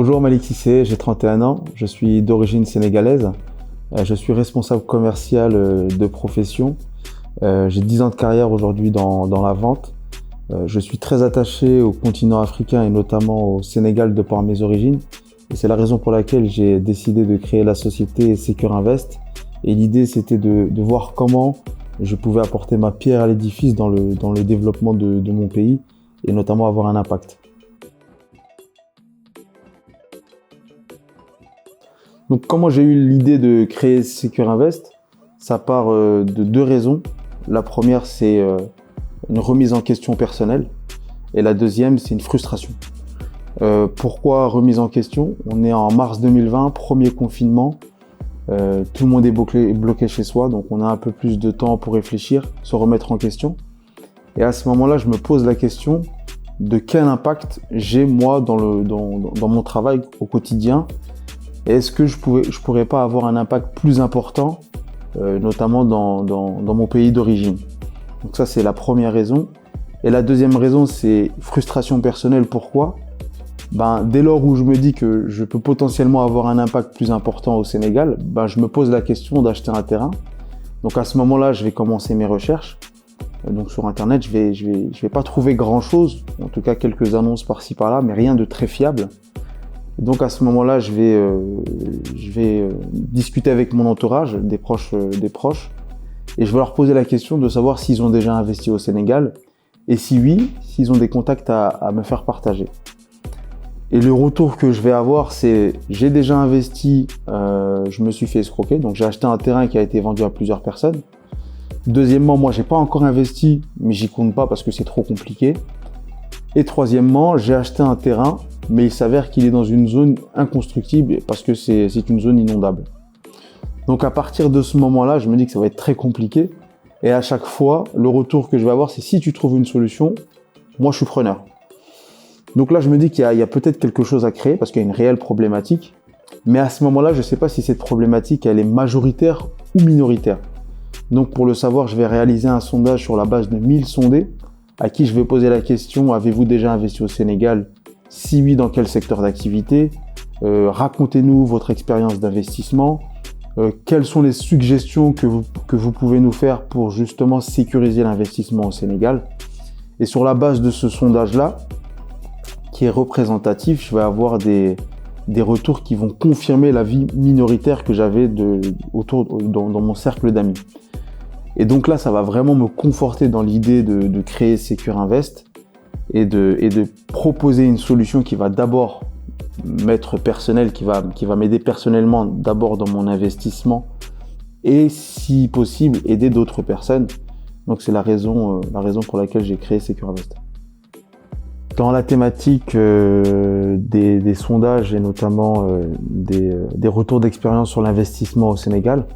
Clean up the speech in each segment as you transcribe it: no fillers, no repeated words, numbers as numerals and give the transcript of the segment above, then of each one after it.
Bonjour Malik Cissé, j'ai 31 ans, je suis d'origine sénégalaise. Je suis responsable commercial de profession. J'ai 10 ans de carrière aujourd'hui dans la vente. Je suis très attaché au continent africain et notamment au Sénégal de par mes origines. Et c'est la raison pour laquelle j'ai décidé de créer la société Secure Invest. Et l'idée, c'était de voir comment je pouvais apporter ma pierre à l'édifice dans le développement de mon pays et notamment avoir un impact. Donc, comment j'ai eu l'idée de créer Secure Invest? Ça part de deux raisons. La première, c'est une remise en question personnelle. Et la deuxième, c'est une frustration. Pourquoi remise en question? On est en mars 2020, premier confinement. Tout le monde est bloqué chez soi, donc on a un peu plus de temps pour réfléchir, se remettre en question. Et à ce moment-là, je me pose la question de quel impact j'ai moi dans mon travail au quotidien. Et est-ce que je pourrais pas avoir un impact plus important, notamment dans mon pays d'origine. Donc ça, c'est la première raison. Et la deuxième raison, c'est frustration personnelle. Pourquoi? Dès lors où je me dis que je peux potentiellement avoir un impact plus important au Sénégal, je me pose la question d'acheter un terrain. Donc à ce moment-là, je vais commencer mes recherches. Donc sur Internet, je vais pas trouver grand-chose, en tout cas quelques annonces par-ci par-là, mais rien de très fiable. Et donc à ce moment-là, je vais discuter avec mon entourage, des proches, et je vais leur poser la question de savoir s'ils ont déjà investi au Sénégal, et si oui, s'ils ont des contacts à me faire partager. Et le retour que je vais avoir, c'est j'ai déjà investi, je me suis fait escroquer, donc j'ai acheté un terrain qui a été vendu à plusieurs personnes. Deuxièmement, moi j'ai pas encore investi, mais j'y compte pas parce que c'est trop compliqué. Et troisièmement, j'ai acheté un terrain, mais il s'avère qu'il est dans une zone inconstructible parce que c'est une zone inondable. Donc à partir de ce moment-là, je me dis que ça va être très compliqué. Et à chaque fois, le retour que je vais avoir, c'est si tu trouves une solution, moi je suis preneur. Donc là, je me dis qu'il y a peut-être quelque chose à créer parce qu'il y a une réelle problématique. Mais à ce moment-là, je ne sais pas si cette problématique, elle est majoritaire ou minoritaire. Donc pour le savoir, je vais réaliser un sondage sur la base de 1000 sondés à qui je vais poser la question: avez-vous déjà investi au Sénégal? Si oui, dans quel secteur d'activité? Racontez-nous votre expérience d'investissement. Quelles sont les suggestions que vous pouvez nous faire pour justement sécuriser l'investissement au Sénégal? Et sur la base de ce sondage-là, qui est représentatif, je vais avoir des retours qui vont confirmer l'avis minoritaire que j'avais dans mon cercle d'amis. Et donc là, ça va vraiment me conforter dans l'idée de créer Secure Invest et de proposer une solution qui va d'abord m'être personnelle, qui va m'aider personnellement d'abord dans mon investissement et si possible aider d'autres personnes. Donc c'est la raison pour laquelle j'ai créé Secure Invest. Dans la thématique des sondages et notamment des retours d'expérience sur l'investissement au Sénégal,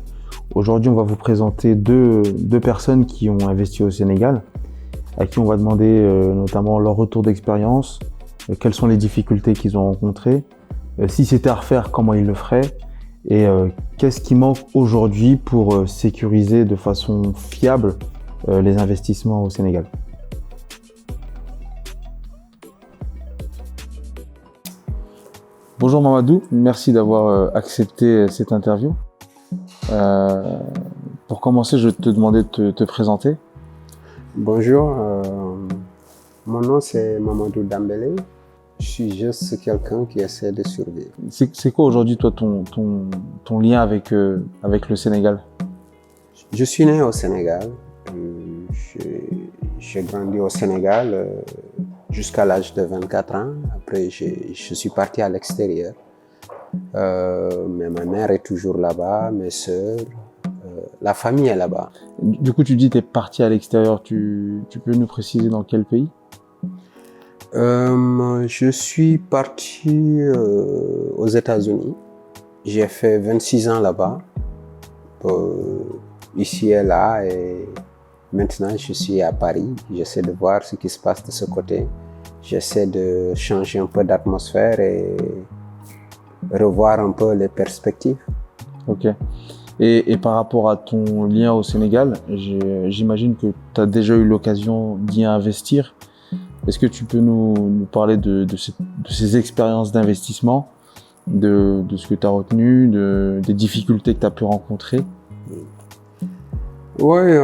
aujourd'hui on va vous présenter deux personnes qui ont investi au Sénégal, à qui on va demander notamment leur retour d'expérience, quelles sont les difficultés qu'ils ont rencontrées, si c'était à refaire, comment ils le feraient, et qu'est-ce qui manque aujourd'hui pour sécuriser de façon fiable les investissements au Sénégal. Bonjour Mamadou, merci d'avoir accepté cette interview. Pour commencer, je vais te demander de te présenter. Bonjour, mon nom c'est Mamadou Dambélé. Je suis juste quelqu'un qui essaie de survivre. C'est quoi aujourd'hui toi ton lien avec le Sénégal? Je suis né au Sénégal. J'ai grandi au Sénégal jusqu'à l'âge de 24 ans. Après, je suis parti à l'extérieur. Mais ma mère est toujours là-bas, mes sœurs, la famille est là-bas. Du coup, tu dis que tu es parti à l'extérieur. Tu peux nous préciser dans quel pays? Je suis parti aux États-Unis. J'ai fait 26 ans là-bas, ici et là, et maintenant je suis à Paris. J'essaie de voir ce qui se passe de ce côté. J'essaie de changer un peu d'atmosphère et revoir un peu les perspectives. Ok. Et par rapport à ton lien au Sénégal, j'imagine que tu as déjà eu l'occasion d'y investir. Est-ce que tu peux nous parler de ces expériences d'investissement de ce que tu as retenu, des difficultés que tu as pu rencontrer? Oui,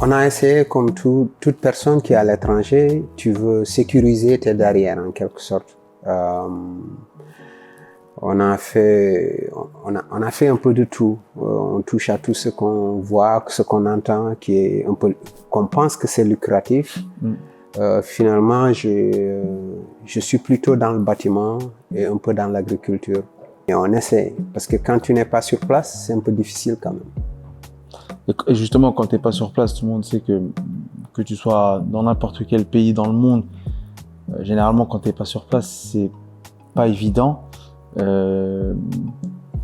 on a essayé, comme toute personne qui est à l'étranger, tu veux sécuriser tes derrières en quelque sorte. On a fait un peu de tout. On touche à tout ce qu'on voit, ce qu'on entend, qui est un peu, qu'on pense que c'est lucratif. Finalement, je suis plutôt dans le bâtiment et un peu dans l'agriculture. Et on essaie, parce que quand tu n'es pas sur place, c'est un peu difficile quand même. Et justement, quand tu n'es pas sur place, tout le monde sait que tu sois dans n'importe quel pays dans le monde, généralement, quand tu n'es pas sur place, c'est pas évident.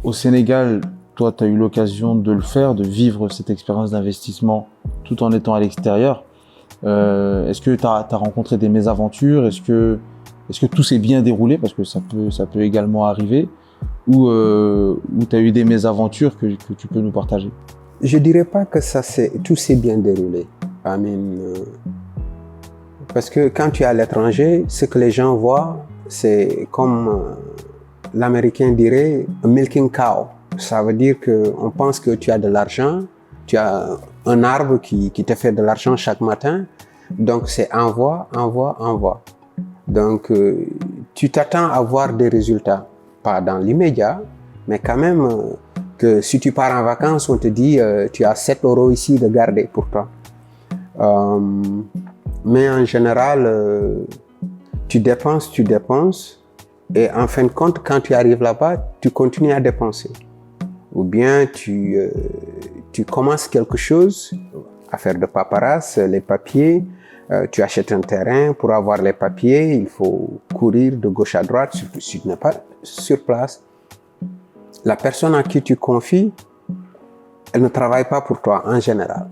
Au Sénégal, toi, tu as eu l'occasion de le faire, de vivre cette expérience d'investissement tout en étant à l'extérieur. Est-ce que tu as rencontré des mésaventures? Est-ce que tout s'est bien déroulé? Parce que ça peut également arriver. Ou tu as eu des mésaventures que tu peux nous partager? Je dirais pas que tout s'est bien déroulé. Parce que quand tu es à l'étranger, ce que les gens voient, c'est comme l'Américain dirait, un milking cow. Ça veut dire qu'on pense que tu as de l'argent, tu as un arbre qui te fait de l'argent chaque matin, donc c'est envoie, envoie, envoie. Donc tu t'attends à voir des résultats, pas dans l'immédiat, mais quand même que si tu pars en vacances, on te dit tu as 7 € ici de garder pour toi. Mais en général, tu dépenses, et en fin de compte, quand tu arrives là-bas, tu continues à dépenser. Ou bien tu commences quelque chose, à faire de paperasse, les papiers, tu achètes un terrain, pour avoir les papiers, il faut courir de gauche à droite, surtout si tu n'es pas sur place. La personne à qui tu confies, elle ne travaille pas pour toi en général.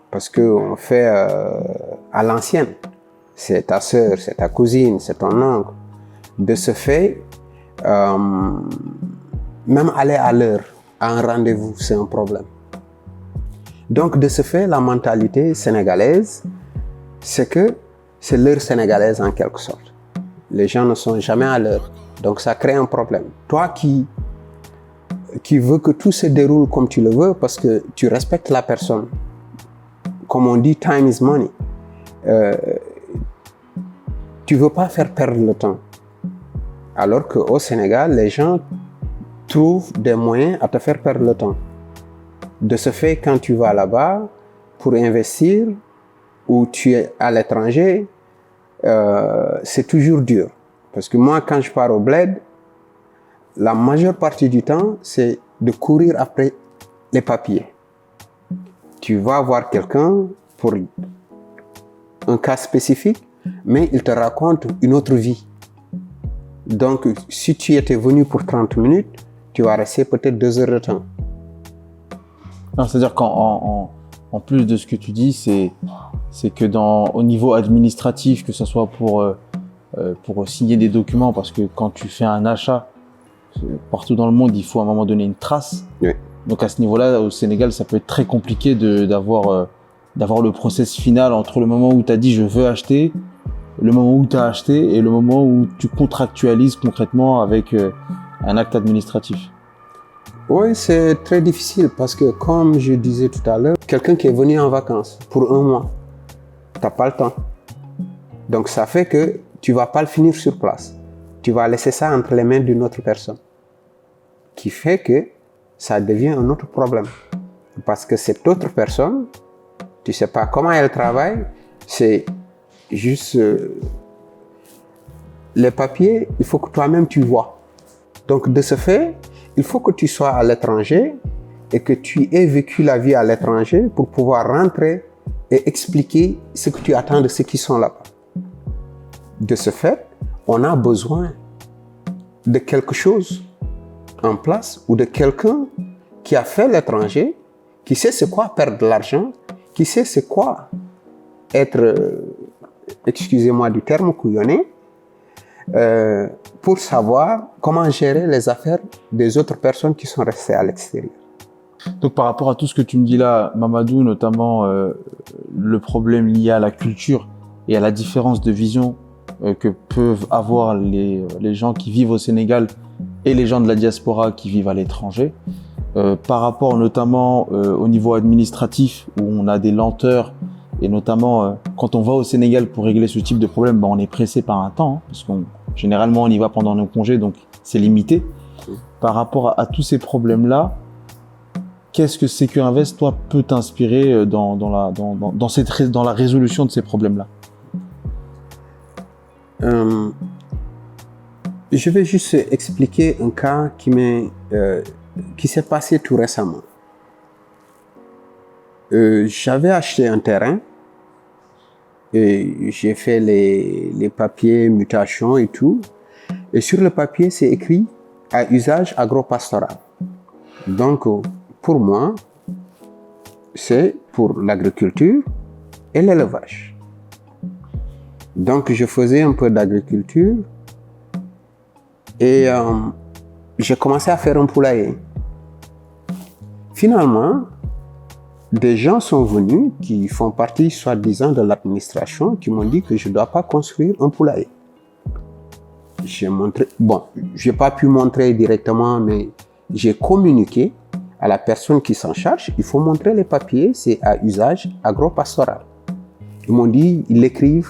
Parce qu'on fait à l'ancienne. C'est ta sœur, c'est ta cousine, c'est ton oncle. De ce fait, même aller à l'heure à un rendez-vous, c'est un problème. Donc, de ce fait, la mentalité sénégalaise, c'est que c'est l'heure sénégalaise en quelque sorte. Les gens ne sont jamais à l'heure. Donc, ça crée un problème. Toi qui veux que tout se déroule comme tu le veux, parce que tu respectes la personne. Comme on dit, time is money. Tu veux pas faire perdre le temps. Alors qu'au Sénégal, les gens trouvent des moyens à te faire perdre le temps. De ce fait, quand tu vas là-bas pour investir ou tu es à l'étranger, c'est toujours dur. Parce que moi, quand je pars au bled, la majeure partie du temps, c'est de courir après les papiers. Tu vas voir quelqu'un pour un cas spécifique, mais il te raconte une autre vie. Donc, si tu étais venu pour 30 minutes, tu vas rester peut-être 2 heures de temps. C'est-à-dire qu'en plus de ce que tu dis, c'est que au niveau administratif, que ce soit pour signer des documents, parce que quand tu fais un achat, partout dans le monde, il faut à un moment donné une trace. Oui. Donc à ce niveau-là, au Sénégal, ça peut être très compliqué d'avoir le process final entre le moment où tu as dit je veux acheter, le moment où tu as acheté et le moment où tu contractualises concrètement avec un acte administratif. Oui, c'est très difficile parce que comme je disais tout à l'heure, quelqu'un qui est venu en vacances pour 1 mois, tu n'as pas le temps. Donc ça fait que tu ne vas pas le finir sur place. Tu vas laisser ça entre les mains d'une autre personne. Qui fait que ça devient un autre problème. Parce que cette autre personne, tu ne sais pas comment elle travaille, c'est juste les papiers, il faut que toi-même tu vois. Donc de ce fait, il faut que tu sois à l'étranger et que tu aies vécu la vie à l'étranger pour pouvoir rentrer et expliquer ce que tu attends de ceux qui sont là-bas. De ce fait, on a besoin de quelque chose en place ou de quelqu'un qui a fait l'étranger, qui sait c'est quoi perdre de l'argent, qui sait c'est quoi être, excusez-moi du terme, couillonné, pour savoir comment gérer les affaires des autres personnes qui sont restées à l'extérieur. Donc par rapport à tout ce que tu me dis là, Mamadou, notamment le problème lié à la culture et à la différence de vision que peuvent avoir les gens qui vivent au Sénégal et les gens de la diaspora qui vivent à l'étranger, par rapport notamment au niveau administratif où on a des lenteurs et notamment quand on va au Sénégal pour régler ce type de problème, ben, on est pressé par un temps, hein, parce qu'on généralement on y va pendant nos congés, donc c'est limité. Par rapport à tous ces problèmes-là, qu'est-ce que Secure Invest, toi, peut t'inspirer dans la résolution de ces problèmes-là? Je vais juste expliquer un cas qui s'est passé tout récemment. J'avais acheté un terrain et j'ai fait les papiers, mutation et tout. Et sur le papier, c'est écrit à usage agropastoral. Donc, pour moi, c'est pour l'agriculture et l'élevage. Donc, je faisais un peu d'agriculture et j'ai commencé à faire un poulailler. Finalement, des gens sont venus qui font partie, soi-disant, de l'administration, qui m'ont dit que je ne dois pas construire un poulailler. J'ai montré, bon, je n'ai pas pu montrer directement, mais j'ai communiqué à la personne qui s'en charge. Il faut montrer les papiers, c'est à usage agropastoral. Ils m'ont dit, ils l'écrivent,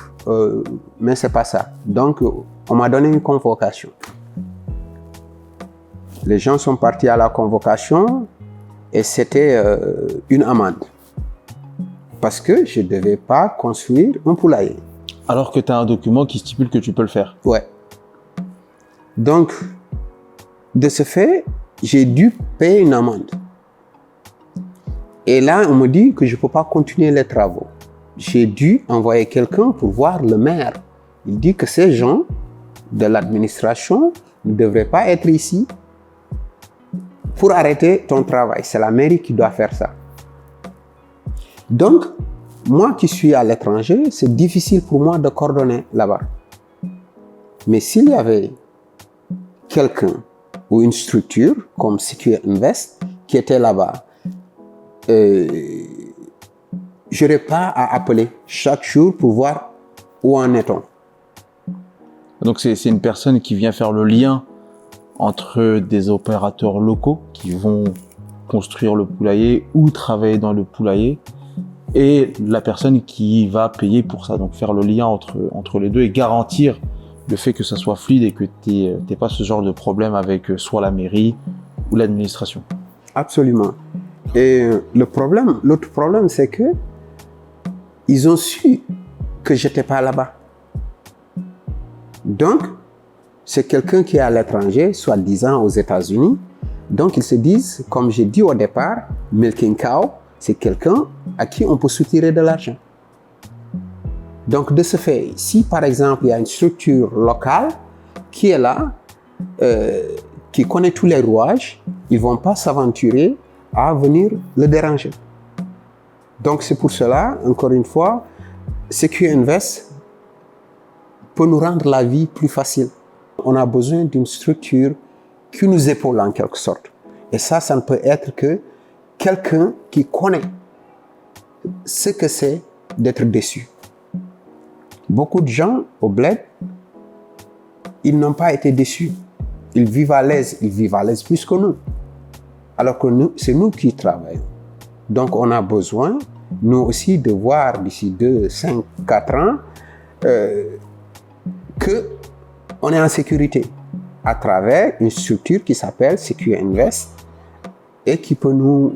mais c'est pas ça. Donc, on m'a donné une convocation. Les gens sont partis à la convocation et c'était une amende. Parce que je ne devais pas construire un poulailler. Alors que tu as un document qui stipule que tu peux le faire. Ouais. Donc, de ce fait, j'ai dû payer une amende. Et là, on me dit que je ne peux pas continuer les travaux. J'ai dû envoyer quelqu'un pour voir le maire. Il dit que ces gens de l'administration ne devraient pas être ici pour arrêter ton travail. C'est la mairie qui doit faire ça. Donc, moi qui suis à l'étranger, c'est difficile pour moi de coordonner là-bas. Mais s'il y avait quelqu'un ou une structure comme Secure Invest qui était là-bas, je n'aurais pas à appeler chaque jour pour voir où en est-on. Donc c'est une personne qui vient faire le lien entre des opérateurs locaux qui vont construire le poulailler ou travailler dans le poulailler et la personne qui va payer pour ça. Donc faire le lien entre les deux et garantir le fait que ça soit fluide et que tu n'aies pas ce genre de problème avec soit la mairie ou l'administration. Absolument. Et l'autre problème, c'est que ils ont su que je n'étais pas là-bas. Donc, c'est quelqu'un qui est à l'étranger, soi-disant aux États-Unis. Donc, ils se disent, comme j'ai dit au départ, Milking Cow, c'est quelqu'un à qui on peut soutirer de l'argent. Donc, de ce fait, si par exemple, il y a une structure locale qui est là, qui connaît tous les rouages, ils ne vont pas s'aventurer à venir le déranger. Donc, c'est pour cela, encore une fois, Secure Invest peut nous rendre la vie plus facile. On a besoin d'une structure qui nous épaule en quelque sorte. Et ça ne peut être que quelqu'un qui connaît ce que c'est d'être déçu. Beaucoup de gens au bled, ils n'ont pas été déçus. Ils vivent à l'aise plus que nous. Alors que nous, c'est nous qui travaillons. Donc on a besoin, nous aussi, de voir d'ici 2, 5, 4 ans qu'on est en sécurité à travers une structure qui s'appelle Secure Invest et qui peut nous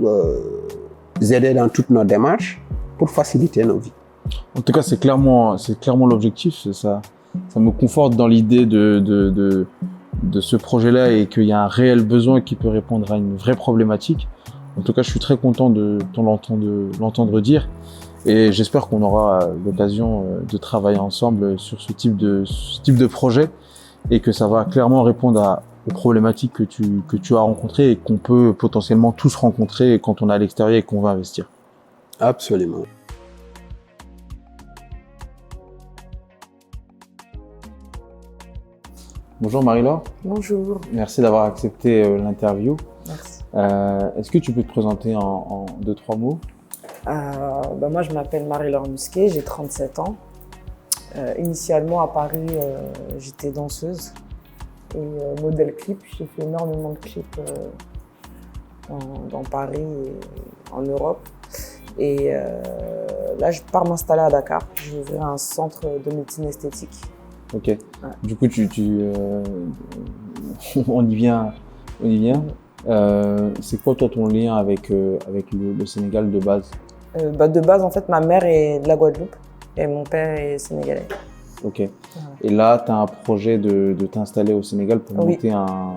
aider dans toutes nos démarches pour faciliter nos vies. En tout cas, c'est clairement l'objectif. Ça me conforte dans l'idée de ce projet-là et qu'il y a un réel besoin qui peut répondre à une vraie problématique. En tout cas, je suis très content de l'entendre dire et j'espère qu'on aura l'occasion de travailler ensemble sur ce type de projet et que ça va clairement répondre aux problématiques que tu as rencontrées et qu'on peut potentiellement tous rencontrer quand on est à l'extérieur et qu'on va investir. Absolument. Bonjour Marie-Laure. Bonjour. Merci d'avoir accepté l'interview. Merci. Est-ce que tu peux te présenter en 2-3 mots? Moi, je m'appelle Marie-Laure Musquet, j'ai 37 ans. Initialement à Paris, j'étais danseuse et modèle clip. J'ai fait énormément de clips dans Paris et en Europe. Et là, je pars m'installer à Dakar. Je vais ouvrir un centre de médecine esthétique. Ok. Ouais. Du coup, on y vient. C'est quoi toi ton lien avec le Sénégal de base? De base, en fait, ma mère est de la Guadeloupe et mon père est sénégalais. Ok. Ouais. Et là, tu as un projet de t'installer au Sénégal pour monter un...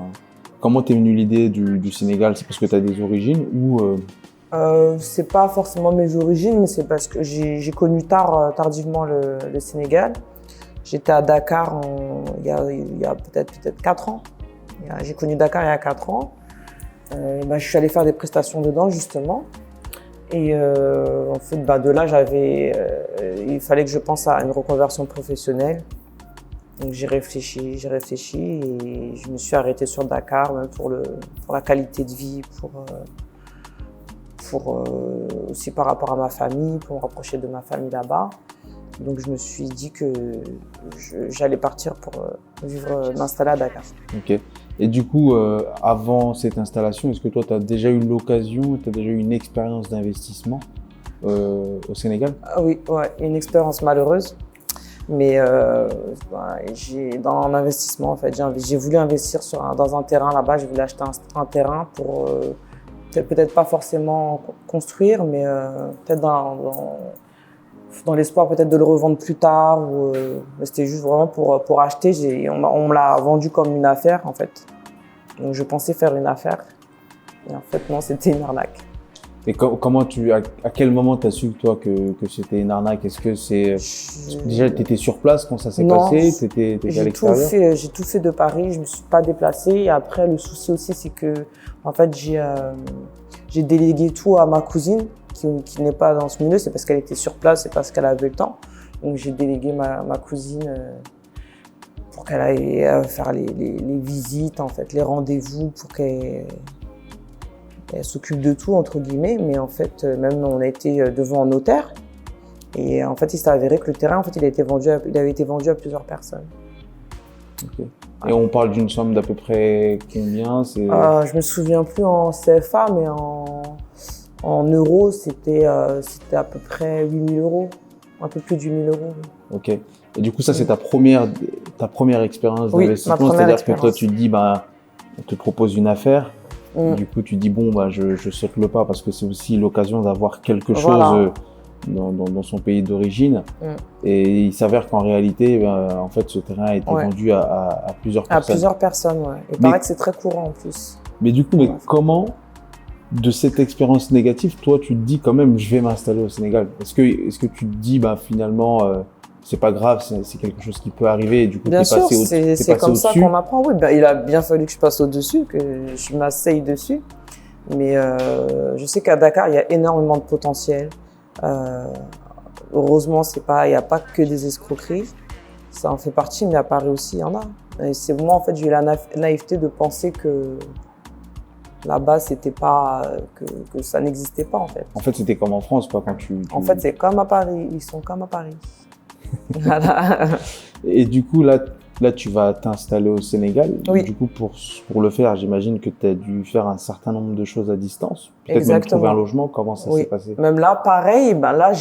Comment t'es venue l'idée du Sénégal? C'est parce que tu as des origines ou c'est pas forcément mes origines, mais c'est parce que j'ai connu tardivement le Sénégal. J'étais à Dakar il y a peut-être 4 ans. J'ai connu Dakar il y a 4 ans. Je suis allée faire des prestations dedans, justement. Et en fait, de là, il fallait que je pense à une reconversion professionnelle. Donc j'ai réfléchi et je me suis arrêtée sur Dakar, même pour la qualité de vie, aussi par rapport à ma famille, pour me rapprocher de ma famille là-bas. Donc je me suis dit que j'allais partir pour m'installer à Dakar. Ok. Et du coup, avant cette installation, est-ce que toi, tu as déjà eu l'occasion, tu as déjà eu une expérience d'investissement au Sénégal? Oui, ouais, une expérience malheureuse. Mais dans l'investissement, en fait, j'ai voulu investir dans un terrain là-bas. Je voulais acheter un terrain pour peut-être pas forcément construire, mais peut-être dans l'espoir peut-être de le revendre plus tard. C'était juste vraiment pour acheter. On me l'a vendu comme une affaire, en fait. Donc je pensais faire une affaire. Et en fait, non, c'était une arnaque. Et à quel moment tu as su toi que c'était une arnaque? Est-ce que déjà tu étais sur place quand ça s'est passé? T'étais à l'extérieur? J'ai tout fait de Paris, je me suis pas déplacée. Et après, le souci aussi, c'est que en fait, j'ai délégué tout à ma cousine qui n'est pas dans ce milieu. C'est parce qu'elle était sur place, c'est parce qu'elle avait le temps. Donc j'ai délégué ma cousine pour qu'elle aille faire les visites, en fait, les rendez-vous, pour qu'elle s'occupe de tout, entre guillemets. Mais en fait, même on a été devant un notaire. Et en fait, il s'est avéré que le terrain, en fait, il avait été vendu à plusieurs personnes. Okay. Et on parle d'une somme d'à peu près combien? Je me souviens plus en CFA, mais en euros, c'était à peu près 8 000 euros. Un peu plus de 8 000 euros. Ok. Et du coup, ça, c'est ta première expérience d'investissement. C'est-à-dire que toi, tu te dis, on te propose une affaire. Du coup, tu dis, je saute le pas parce que c'est aussi l'occasion d'avoir quelque chose dans son pays d'origine. Et il s'avère qu'en réalité, en fait, ce terrain a été vendu à plusieurs personnes. À plusieurs personnes, ouais. Il paraît que c'est très courant en plus. Mais du coup, comment, de cette expérience négative, toi, tu te dis quand même, je vais m'installer au Sénégal? Est-ce que tu te dis, finalement, c'est pas grave, c'est quelque chose qui peut arriver et du coup, bien sûr, c'est comme ça qu'on apprend. Oui, il a bien fallu que je passe au-dessus, que je m'asseye dessus. Mais je sais qu'à Dakar, il y a énormément de potentiel. Heureusement, il n'y a pas que des escroqueries. Ça en fait partie, mais à Paris aussi, il y en a. Et c'est moi, en fait, j'ai eu la naïveté de penser que là-bas, c'était pas, que ça n'existait pas, en fait. En fait, c'était comme en France, quoi, En fait, c'est comme à Paris. Ils sont comme à Paris. Voilà. Et du coup, là, tu vas t'installer au Sénégal. Oui. Du coup, pour le faire, j'imagine que tu as dû faire un certain nombre de choses à distance. Peut-être même trouver un logement. Comment ça s'est passé? Même là, pareil. Là,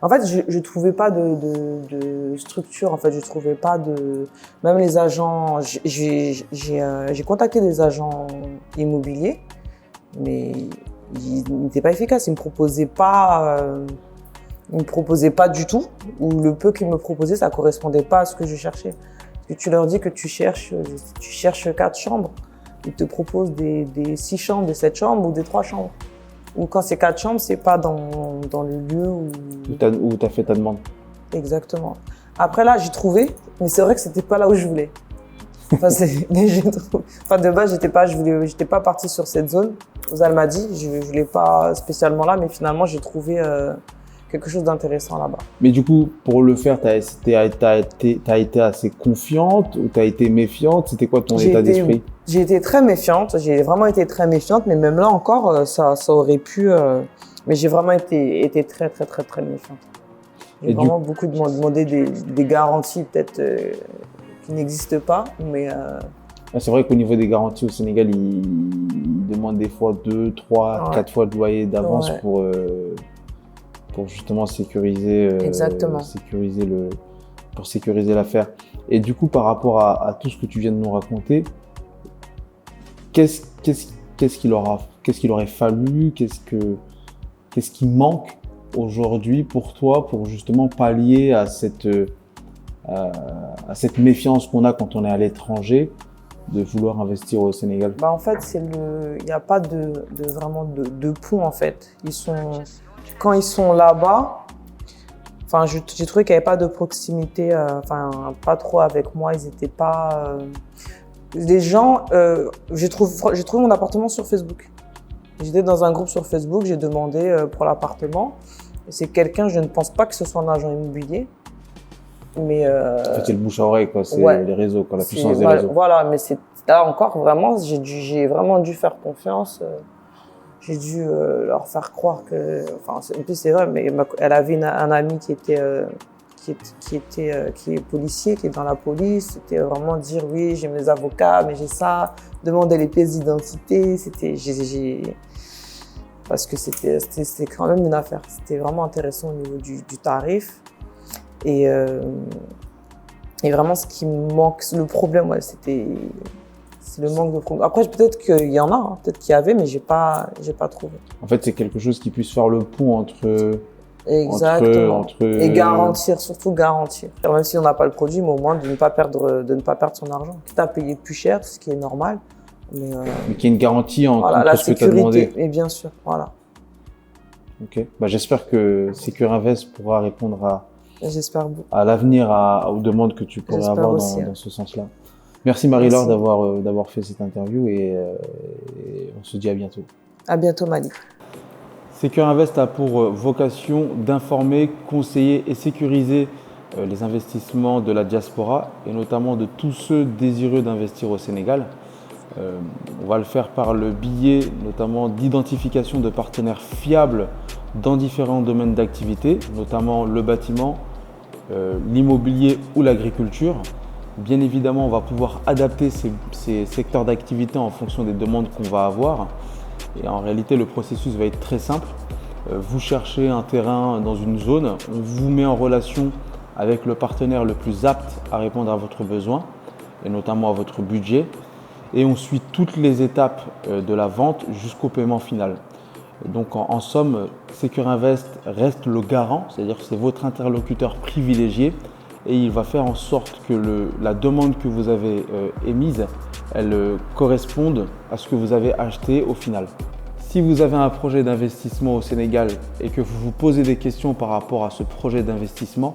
en fait, je trouvais pas de structure. En fait, je trouvais pas de. Même les agents. J'ai contacté des agents immobiliers, mais ils n'étaient pas efficaces. Ils me proposaient pas. Ils me proposaient pas du tout, ou le peu qu'ils me proposaient, ça correspondait pas à ce que je cherchais. Parce que tu leur dis que tu cherches 4 chambres, ils te proposent des 6 chambres, des 7 chambres ou des 3 chambres. Ou quand c'est 4 chambres, c'est pas dans le lieu où tu as fait ta demande. Exactement. Après là, j'ai trouvé, mais c'est vrai que c'était pas là où je voulais. De base, j'étais pas partie sur cette zone. Aux Almadies, je voulais pas spécialement là, mais finalement, j'ai trouvé quelque chose d'intéressant là-bas. Mais du coup, pour le faire, t'as été assez confiante ou t'as été méfiante? C'était quoi ton état d'esprit? J'ai été très méfiante. J'ai vraiment été très méfiante, mais même là encore, ça aurait pu. Mais j'ai vraiment été très, très, très, très méfiante. Et vraiment beaucoup demander des garanties peut-être qui n'existent pas, mais C'est vrai qu'au niveau des garanties au Sénégal, ils demandent des fois 2, 3, 4 fois le loyer d'avance pour justement sécuriser l'affaire. Et du coup, par rapport à tout ce que tu viens de nous raconter, qu'est-ce qu'il aurait fallu, qu'est-ce qui manque aujourd'hui pour toi pour justement pallier à cette méfiance qu'on a quand on est à l'étranger de vouloir investir au Sénégal? En fait, il n'y a pas vraiment de pont en fait. Quand ils sont là-bas, enfin, j'ai trouvé qu'il n'y avait pas de proximité, pas trop avec moi. Ils n'étaient pas. Les gens, j'ai trouvé mon appartement sur Facebook. J'étais dans un groupe sur Facebook, j'ai demandé pour l'appartement. C'est quelqu'un, je ne pense pas que ce soit un agent immobilier. Mais en fait, c'est le bouche à oreille, quoi. C'est les réseaux, quoi, la puissance des réseaux. Voilà, mais là encore, vraiment, j'ai vraiment dû faire confiance. J'ai dû leur faire croire que, en plus c'est vrai, mais elle avait un ami qui est policier, qui est dans la police. C'était vraiment dire oui, j'ai mes avocats, mais j'ai ça. Demander les pièces d'identité, parce que c'était quand même une affaire. C'était vraiment intéressant au niveau du tarif. Et vraiment, ce qui me manque, le problème, c'est le manque de programme. Après, peut-être qu'il y en a, hein, peut-être qu'il y avait, mais j'ai pas trouvé. En fait, c'est quelque chose qui puisse faire le pont entre. Exactement. Et garantir, surtout garantir. Même si on n'a pas le produit, mais au moins de ne pas perdre son argent. Quitte à payer plus cher, ce qui est normal. Mais qu'il y ait une garantie contre la ce que tu as demandé. sécurité, et bien sûr, voilà. Ok. J'espère que Securinvest pourra répondre J'espère à l'avenir aux demandes que tu pourrais avoir dans ce sens-là. Merci Marie-Laure d'avoir fait cette interview et on se dit à bientôt. À bientôt Malik. Securinvest a pour vocation d'informer, conseiller et sécuriser les investissements de la diaspora et notamment de tous ceux désireux d'investir au Sénégal. On va le faire par le biais notamment d'identification de partenaires fiables dans différents domaines d'activité, notamment le bâtiment, l'immobilier ou l'agriculture. Bien évidemment, on va pouvoir adapter ces secteurs d'activité en fonction des demandes qu'on va avoir. Et en réalité, le processus va être très simple. Vous cherchez un terrain dans une zone, on vous met en relation avec le partenaire le plus apte à répondre à votre besoin et notamment à votre budget. Et on suit toutes les étapes de la vente jusqu'au paiement final. Donc en somme, Securinvest reste le garant, c'est-à-dire que c'est votre interlocuteur privilégié et il va faire en sorte que la demande que vous avez émise, elle corresponde à ce que vous avez acheté au final. Si vous avez un projet d'investissement au Sénégal et que vous vous posez des questions par rapport à ce projet d'investissement,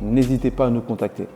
n'hésitez pas à nous contacter.